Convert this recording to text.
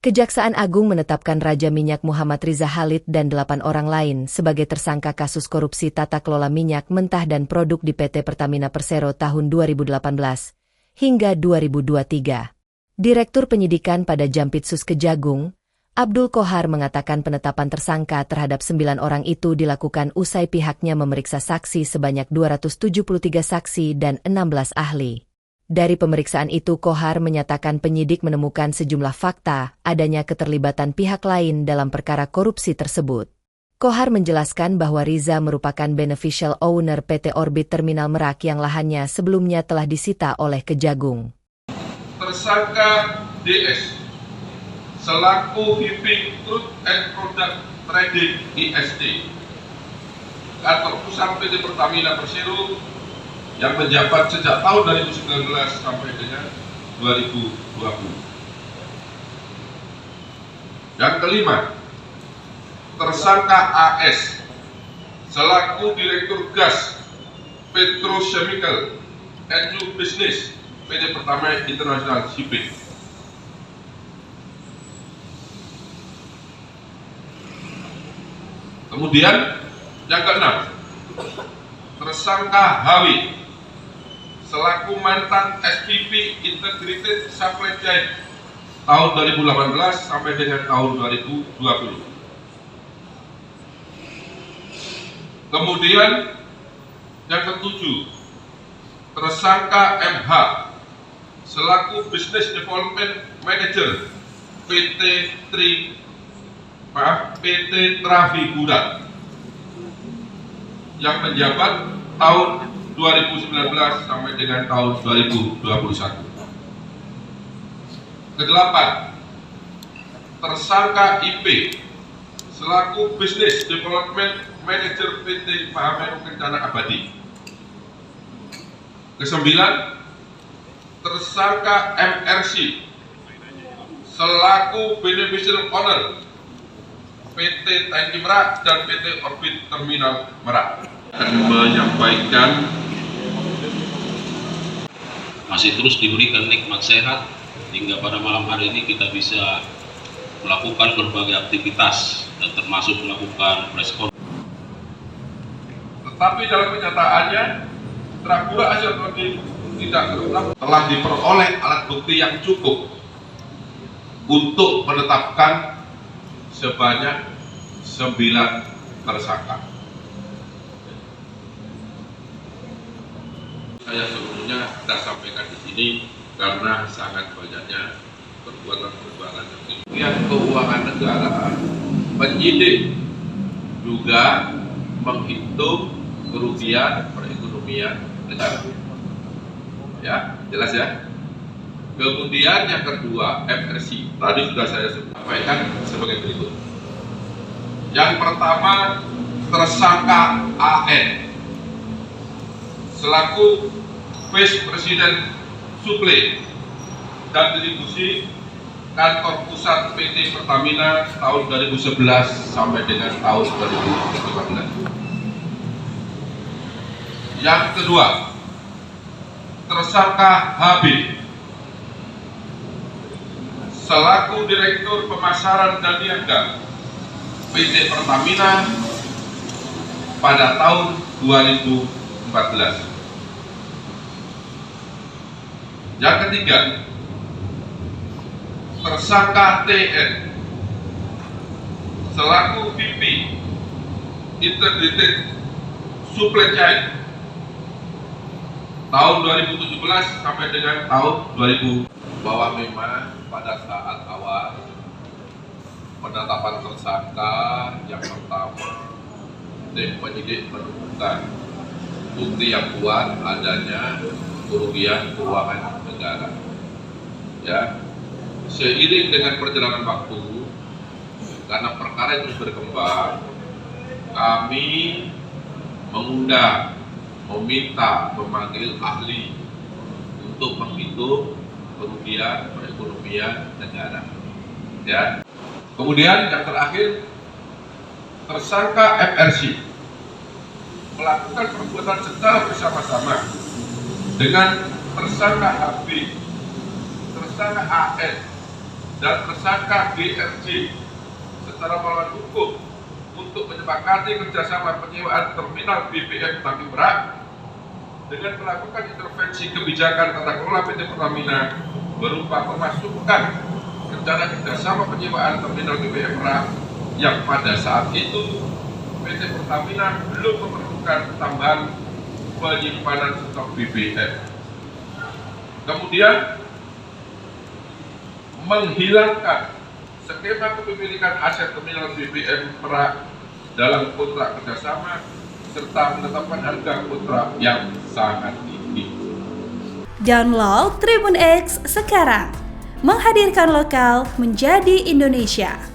Kejaksaan Agung menetapkan Raja Minyak Muhammad Riza Khalid dan 8 orang lain sebagai tersangka kasus korupsi tata kelola minyak mentah dan produk di PT Pertamina Persero tahun 2018 hingga 2023. Direktur Penyidikan pada Jampitsus Kejagung, Abdul Qohar mengatakan penetapan tersangka terhadap 9 orang itu dilakukan usai pihaknya memeriksa saksi sebanyak 273 saksi dan 16 ahli. Dari pemeriksaan itu, Qohar menyatakan penyidik menemukan sejumlah fakta adanya keterlibatan pihak lain dalam perkara korupsi tersebut. Qohar menjelaskan bahwa Riza merupakan beneficial owner PT Orbit Terminal Merak yang lahannya sebelumnya telah disita oleh Kejagung. Tersangka DS selaku VP Crude and Product Trading IST kantor pusat PT Pertamina Persero yang menjabat sejak tahun 2019 sampai dengan 2020. Yang kelima, tersangka AS selaku Direktur Gas Petrochemical and New Business PT Pertamina International Shipping. Kemudian yang keenam, tersangka HW selaku mantan SPV Integrated Supply Chain tahun 2018 sampai dengan tahun 2020. Kemudian yang ketujuh, tersangka MH selaku Business Development Manager PT Trafigura yang menjabat tahun 2019 sampai dengan tahun 2021. Kedelapan, tersangka IP selaku Business Development Manager PT Pahamero Kencana Abadi. Kesembilan, tersangka MRC selaku Beneficial Owner PT Tanki Merak dan PT Orbit Terminal Merak. Akan menyampaikan masih terus diberikan nikmat sehat hingga pada malam hari ini kita bisa melakukan berbagai aktivitas dan termasuk melakukan press conference. Tetapi dalam kenyataannya Trafigura Asia tidak telah diperoleh alat bukti yang cukup untuk menetapkan sebanyak 9 tersangka. Saya sebelumnya kita sampaikan di sini karena sangat banyaknya perbuatan-perbuatan yang keuangan negara. Penyidik juga menghitung kerugian perekonomian negara. Ya, jelas ya. Kemudian yang kedua, MRC. Tadi sudah saya sampaikan sebagai berikut. Yang pertama, tersangka AN selaku Vice President Suplai dan Distribusi Kantor Pusat PT Pertamina tahun 2011 sampai dengan tahun 2015. Yang kedua, tersangka HB selaku Direktur Pemasaran dan Niaga PT Pertamina pada tahun 2014. Yang ketiga, tersangka TN selaku VP Integrated Supply Chain tahun 2017 sampai dengan tahun 2000, bahwa memang pada saat awal penetapan tersangka yang pertama tim penyidik menemukan bukti yang kuat adanya kerugian keuangan negara. Ya, seiring dengan perjalanan waktu, karena perkara itu berkembang, kami mengundang, meminta, memanggil ahli untuk menghitung kerugian perekonomian negara. Ya. Kemudian yang terakhir, tersangka FRC melakukan perbuatan secara bersama-sama dengan tersangka HB, tersangka AN, dan tersangka GRJ secara melawan hukum untuk menyepakati kerjasama penyewaan terminal BBM Tanjung Merak dengan melakukan intervensi kebijakan tata kelola PT Pertamina berupa memasukkan rencana kerjasama penyewaan terminal BBM Merak yang pada saat itu PT Pertamina belum memerlukan tambahan penyimpanan stok BBM. Kemudian menghilangkan skema kepemilikan aset terminal BBM Merak dalam kontrak kerjasama serta menetapkan harga kontrak yang sangat tinggi. Download Tribun X sekarang, menghadirkan lokal menjadi Indonesia.